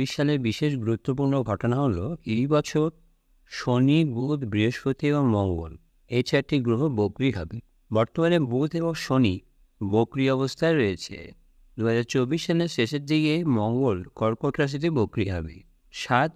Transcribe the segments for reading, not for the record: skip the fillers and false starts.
সালের বিশেষ গুরুত্বপূর্ণ ঘটনা হলো এই বছর শনি, বুধ, বৃহস্পতি এবং মঙ্গল এই চারটি গ্রহ বক্রী হবে। বর্তমানে বুধ এবং শনি বক্রী অবস্থায় রয়েছে। 2024 সালের শেষের দিকে মঙ্গল কর্কট রাশিতে বক্রী হবে। 7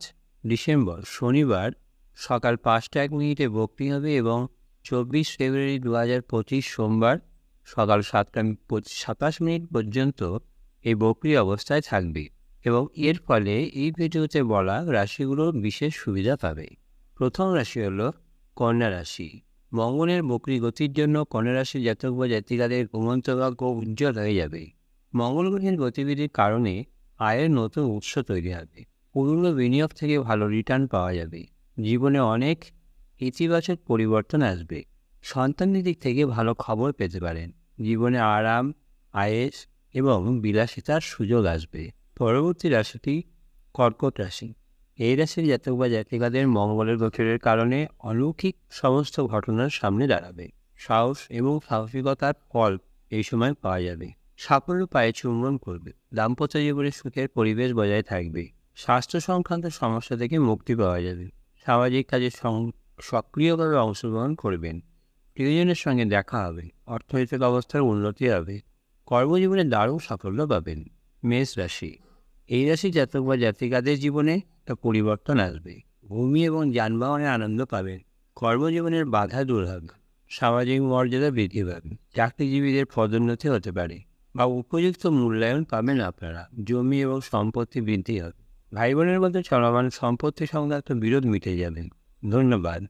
ডিসেম্বর শনিবার সকাল 5টা 1 মিনিটে বক্রী হবে এবং 24 ফেব্রুয়ারি 2025 সোমবার সকাল 7টা 27 মিনিট পর্যন্ত এই বক্রী অবস্থায় থাকবে এবং এর ফলে এই ভিডিওতে বলা রাশিগুলোর বিশেষ সুবিধা পাবে। প্রথম রাশি হলো কন্যা রাশি। মঙ্গলের বক্রী গতির জন্য কন্যা রাশির জাতক বা জাতিকাদের ঘুমন্ত ভাগ্য উজ্জ্বল হয়ে যাবে। মঙ্গল গ্রহের গতিবিধির কারণে আয়ের নতুন উৎস তৈরি হবে। পুরনো বিনিয়োগ থেকে ভালো রিটার্ন পাওয়া যাবে। জীবনে অনেক ইতিবাচক পরিবর্তন আসবে। সন্তানের দিক থেকে ভালো খবর পেতে পারেন। জীবনে আরাম, আয়েস এবং বিলাসিতার সুযোগ আসবে। পরবর্তী রাশিটি কর্কট রাশি। এই রাশির জাতক বা জাতিকাদের মঙ্গলের গোচরের কারণে অলৌকিক সমস্ত ঘটনার সামনে দাঁড়াবে। সাহস এবং সাহসিকতার ফল এই সময় পাওয়া যাবে। সাফল্য পায়ে চুম্বন করবে। দাম্পত্য জীবনে সুখের পরিবেশ বজায় থাকবে। স্বাস্থ্য সংক্রান্ত সমস্যা থেকে মুক্তি পাওয়া যাবে। সামাজিক কাজে সক্রিয়ভাবে অংশগ্রহণ করবেন। প্রিয়জনের সঙ্গে দেখা হবে। অর্থনৈতিক অবস্থার উন্নতি হবে। কর্মজীবনে দারুণ সাফল্য পাবেন। মেষ রাশি। এই রাশির জাতক বা জাতিকাদের জীবনে একটা পরিবর্তন আসবে। ভূমি এবং যানবাহনের আনন্দ পাবেন। কর্মজীবনের বাধা দূর হবে। সামাজিক মর্যাদা বৃদ্ধি পাবে। চাকরিজীবীদের পদোন্নতি হতে পারে বা উপযুক্ত মূল্যায়ন পাবেন আপনারা। জমি এবং সম্পত্তি বৃদ্ধি হবে। ভাই বোনের মধ্যে চলমান সম্পত্তি সংক্রান্ত বিরোধ মিটে যাবেন। ধন্যবাদ।